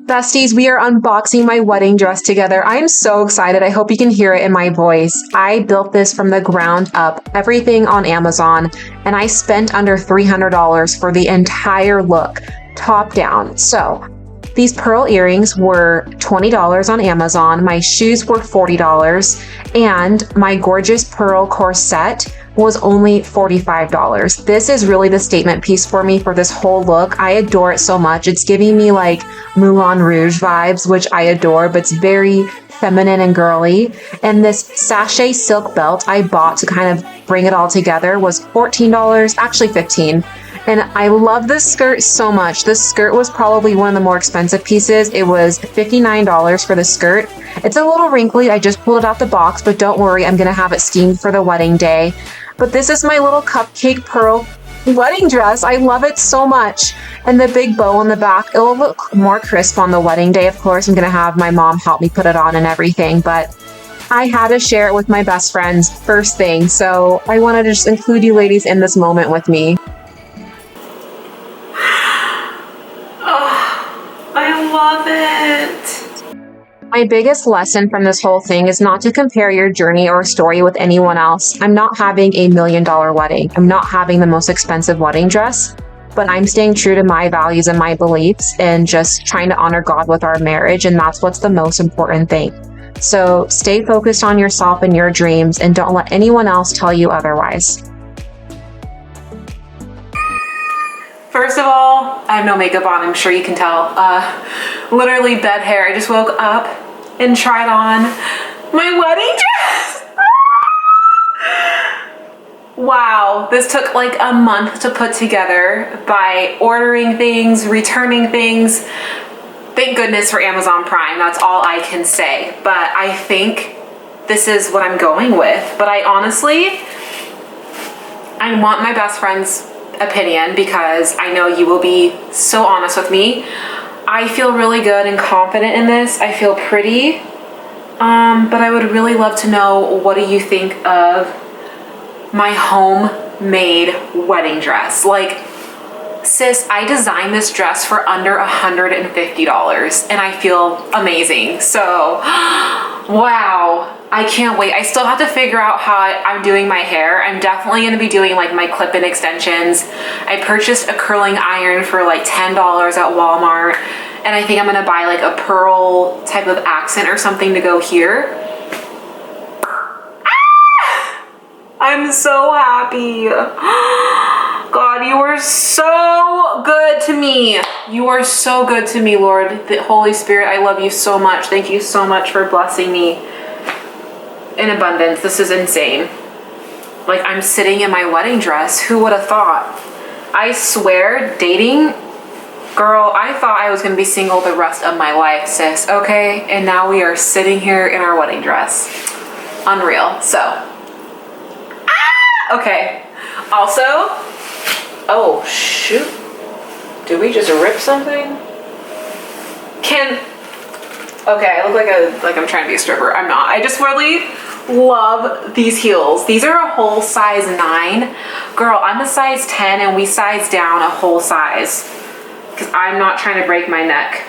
Besties, we are unboxing my wedding dress together. I am so excited. I hope you can hear it in my voice. I built this from the ground up, everything on Amazon, and I spent under $300 for the entire look, top down. So these pearl earrings were $20 on Amazon, my shoes were $40, and my gorgeous pearl corset was only $45. This is really the statement piece for me for this whole look. I adore it so much. It's giving me like Moulin Rouge vibes, which I adore, but it's very feminine and girly. And this sachet silk belt I bought to kind of bring it all together was $14, actually $15. And I love this skirt so much. This skirt was probably one of the more expensive pieces. It was $59 for the skirt. It's a little wrinkly. I just pulled it out the box, but don't worry, I'm gonna have it steamed for the wedding day. But this is my little cupcake pearl wedding dress. I love it so much. And the big bow on the back, it will look more crisp on the wedding day. Of course, I'm gonna have my mom help me put it on and everything, but I had to share it with my best friends first thing. So I wanted to just include you ladies in this moment with me. I love it. My biggest lesson from this whole thing is not to compare your journey or story with anyone else. I'm not having a $1 million wedding. I'm not having the most expensive wedding dress, but I'm staying true to my values and my beliefs and just trying to honor God with our marriage. And that's what's the most important thing. So stay focused on yourself and your dreams and don't let anyone else tell you otherwise. First of all, I have no makeup on, I'm sure you can tell. Literally bed hair. I just woke up and tried on my wedding dress. Wow, this took like a month to put together by ordering things, returning things. Thank goodness for Amazon Prime, that's all I can say. But I think this is what I'm going with. But I honestly want my best friend's opinion because I know you will be so honest with me. I feel really good and confident in this. I feel pretty, but I would really love to know, what do you think of my homemade wedding dress? Like, sis, I designed this dress for under $150 and I feel amazing. So, wow. I can't wait. I still have to figure out how I'm doing my hair. I'm definitely going to be doing like my clip-in extensions. I purchased a curling iron for like $10 at Walmart. And I think I'm going to buy like a pearl type of accent or something to go here. Ah! I'm so happy. God, you are so good to me. You are so good to me, Lord. The Holy Spirit, I love you so much. Thank you so much for blessing me in abundance. This is insane. Like, I'm sitting in my wedding dress. Who would have thought? I swear, dating, girl, I thought I was gonna be single the rest of my life, sis, okay? And now we are sitting here in our wedding dress. Unreal. So, okay. Also, oh shoot, did we just rip something? Okay, I look like I'm trying to be a stripper. I'm not. I just really love these heels. These are a whole size 9. Girl, I'm a size 10 and we size down a whole size because I'm not trying to break my neck.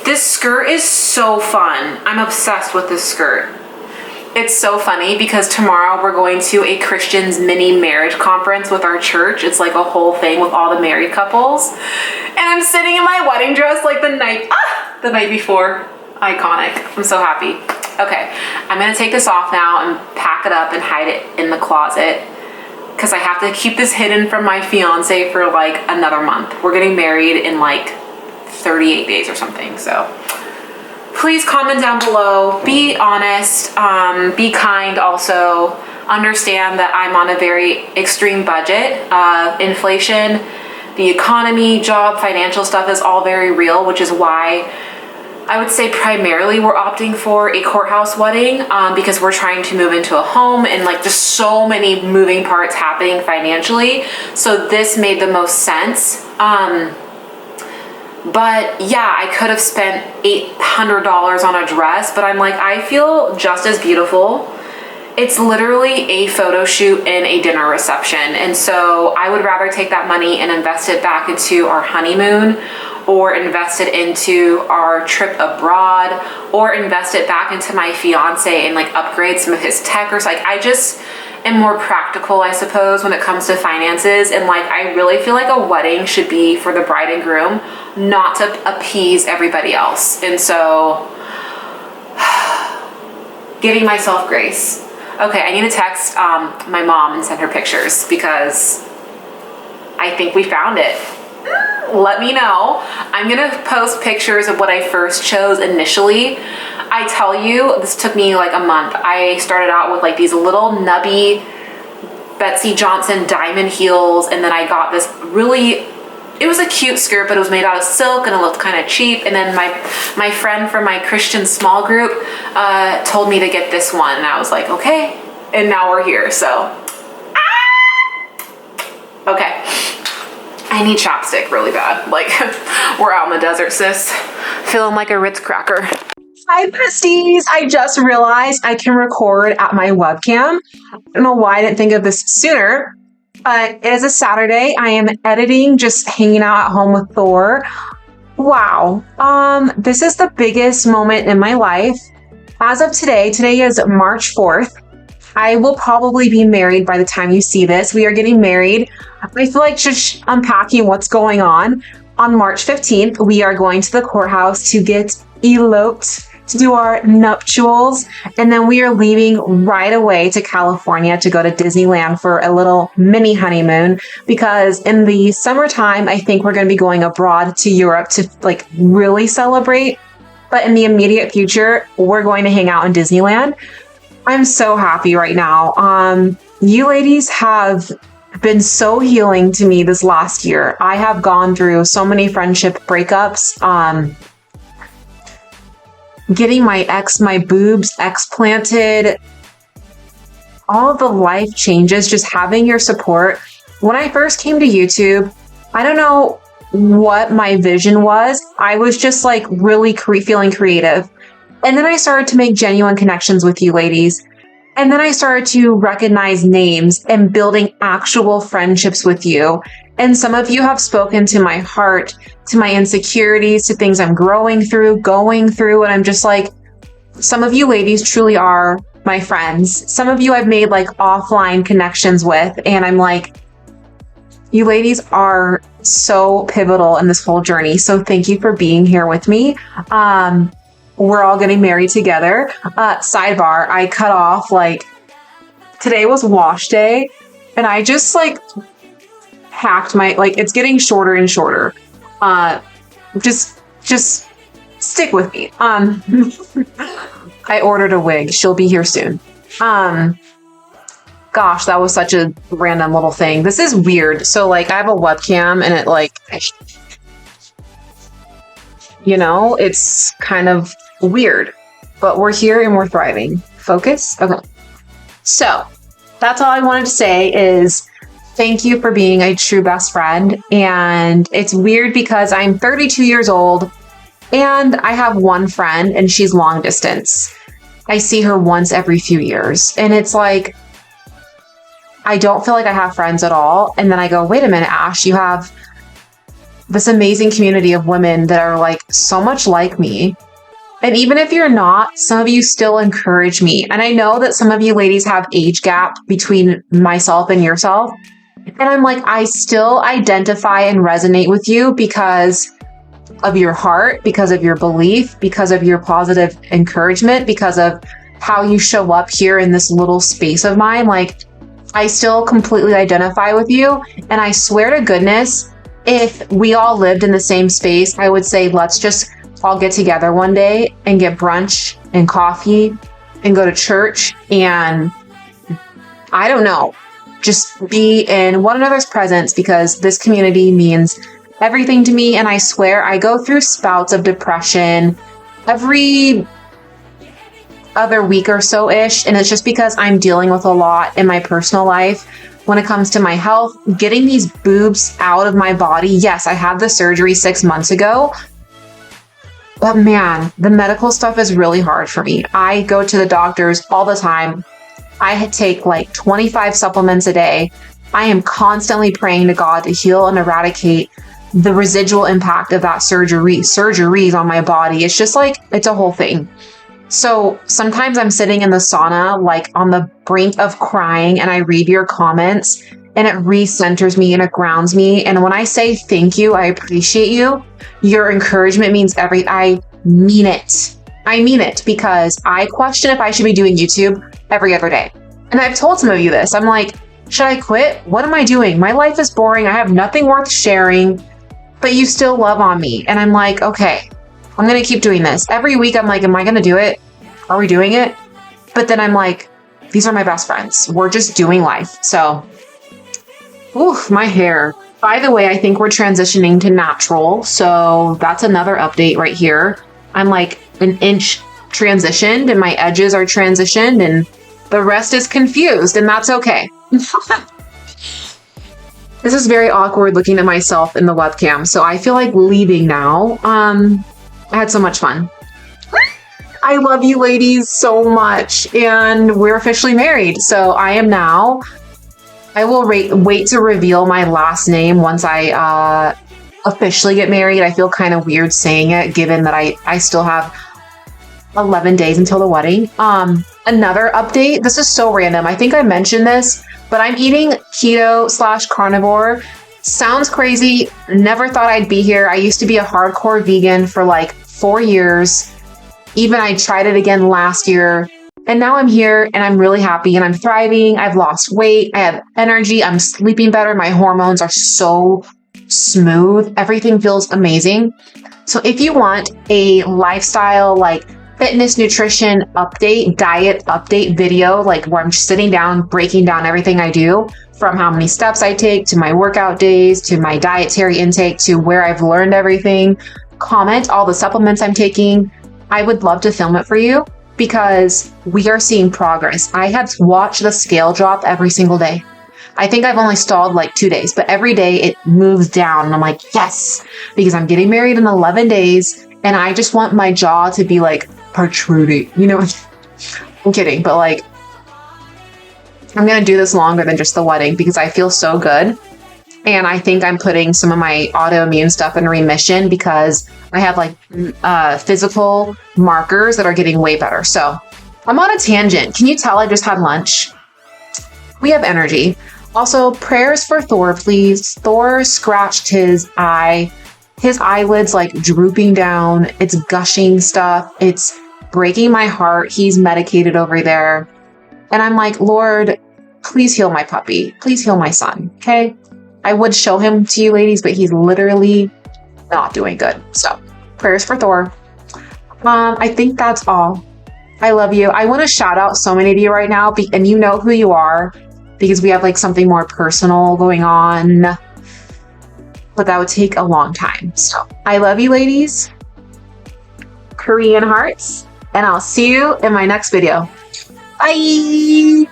This skirt is so fun. I'm obsessed with this skirt. It's so funny because tomorrow we're going to a Christian's mini marriage conference with our church. It's like a whole thing with all the married couples. And I'm sitting in my wedding dress like the night before. Iconic. I'm so happy. Okay, I'm gonna take this off now and pack it up and hide it in the closet because I have to keep this hidden from my fiance for like another month. We're getting married in like 38 days or something, so. Please comment down below, be honest, be kind also, understand that I'm on a very extreme budget. Inflation, the economy, job, financial stuff is all very real, which is why I would say primarily we're opting for a courthouse wedding because we're trying to move into a home and like just so many moving parts happening financially. So this made the most sense. But yeah, I could have spent $800 on a dress, but I'm like, I feel just as beautiful. It's literally a photo shoot and a dinner reception. And so I would rather take that money and invest it back into our honeymoon or invested into our trip abroad, or invested back into my fiance and like upgrade some of his tech, or like I just am more practical, I suppose, when it comes to finances. And like I really feel like a wedding should be for the bride and groom, not to appease everybody else. And so giving myself grace. Okay, I need to text my mom and send her pictures because I think we found it. Let me know. I'm gonna post pictures of what I first chose initially. I tell you, this took me like a month. I started out with like these little nubby Betsy Johnson diamond heels, and then I got this really, it was a cute skirt, but it was made out of silk and it looked kind of cheap. And then my friend from my Christian small group told me to get this one, and I was like, okay. And now we're here, so. Okay. I need chapstick really bad. Like, we're out in the desert, sis. Feeling like a Ritz cracker. Hi, besties. I just realized I can record at my webcam. I don't know why I didn't think of this sooner, but it is a Saturday. I am editing, just hanging out at home with Thor. Wow. This is the biggest moment in my life. As of today is March 4th. I will probably be married by the time you see this. We are getting married. I feel like just unpacking what's going on. On March 15th, we are going to the courthouse to get eloped, to do our nuptials. And then we are leaving right away to California to go to Disneyland for a little mini honeymoon, because in the summertime, I think we're going to be going abroad to Europe to like really celebrate. But in the immediate future, we're going to hang out in Disneyland. I'm so happy right now. You ladies have been so healing to me this last year. I have gone through so many friendship breakups, getting my boobs explanted, all of the life changes, just having your support. When I first came to YouTube, I don't know what my vision was. I was just like really feeling creative. And then I started to make genuine connections with you ladies. And then I started to recognize names and building actual friendships with you. And some of you have spoken to my heart, to my insecurities, to things I'm going through. And I'm just like, some of you ladies truly are my friends. Some of you I've made like offline connections with. And I'm like, you ladies are so pivotal in this whole journey. So thank you for being here with me. We're all getting married together. Sidebar, I cut off, like, today was wash day, and I just, like, hacked my, like, it's getting shorter and shorter. Just stick with me. I ordered a wig. She'll be here soon. Gosh, that was such a random little thing. This is weird. So, like, I have a webcam, and it, like, you know, it's kind of weird, but we're here and we're thriving. Focus. Okay. So that's all I wanted to say is thank you for being a true best friend. And it's weird because I'm 32 years old and I have one friend and she's long distance. I see her once every few years. And it's like, I don't feel like I have friends at all. And then I go, wait a minute, Ash, you have this amazing community of women that are like so much like me. And even if you're not, some of you still encourage me. And I know that some of you ladies have age gap between myself and yourself. And I'm like, I still identify and resonate with you because of your heart, because of your belief, because of your positive encouragement, because of how you show up here in this little space of mine. Like, I still completely identify with you. And I swear to goodness, if we all lived in the same space, I would say, let's just all get together one day and get brunch and coffee and go to church and I don't know, just be in one another's presence, because this community means everything to me. And I swear I go through spouts of depression every other week or so-ish. And it's just because I'm dealing with a lot in my personal life when it comes to my health, getting these boobs out of my body. Yes, I had the surgery 6 months ago. But man, the medical stuff is really hard for me. I go to the doctors all the time. I take like 25 supplements a day. I am constantly praying to God to heal and eradicate the residual impact of that surgeries on my body. It's just like, it's a whole thing. So sometimes I'm sitting in the sauna, like on the brink of crying, and I read your comments and it recenters me and it grounds me. And when I say thank you, I appreciate you, your encouragement means I mean it. I mean it, because I question if I should be doing YouTube every other day. And I've told some of you this. I'm like, should I quit? What am I doing? My life is boring. I have nothing worth sharing, but you still love on me. And I'm like, okay, I'm going to keep doing this. Every week I'm like, am I going to do it? Are we doing it? But then I'm like, these are my best friends. We're just doing life. So, oof, my hair. By the way, I think we're transitioning to natural. So that's another update right here. I'm like an inch transitioned and my edges are transitioned and the rest is confused, and that's okay. This is very awkward looking at myself in the webcam. So I feel like leaving now. I had so much fun. I love you ladies so much, and we're officially married. So I am now. I will wait to reveal my last name once I officially get married. I feel kind of weird saying it, given that I still have 11 days until the wedding. Another update. This is so random. I think I mentioned this, but I'm eating keto/carnivore. Sounds crazy. Never thought I'd be here. I used to be a hardcore vegan for like 4 years. Even I tried it again last year. And now I'm here and I'm really happy and I'm thriving. I've lost weight. I have energy. I'm sleeping better. My hormones are so smooth. Everything feels amazing. So if you want a lifestyle, like fitness, nutrition update, diet update video, like where I'm sitting down, breaking down everything I do, from how many steps I take to my workout days, to my dietary intake, to where I've learned everything, comment all the supplements I'm taking. I would love to film it for you because we are seeing progress. I have watched the scale drop every single day. I think I've only stalled like 2 days, but every day it moves down. And I'm like, yes, because I'm getting married in 11 days and I just want my jaw to be like protruding. You know, I'm kidding, but like, I'm going to do this longer than just the wedding because I feel so good. And I think I'm putting some of my autoimmune stuff in remission because I have like physical markers that are getting way better. So I'm on a tangent. Can you tell I just had lunch? We have energy. Also, prayers for Thor, please. Thor scratched his eye. His eyelid's like drooping down. It's gushing stuff. It's breaking my heart. He's medicated over there. And I'm like, Lord, please heal my puppy. Please heal my son. Okay. I would show him to you ladies, but he's literally not doing good. So prayers for Thor. I think that's all. I love you. I want to shout out so many of you right now, and you know who you are because we have like something more personal going on, but that would take a long time. So I love you ladies, Korean hearts, and I'll see you in my next video. Bye.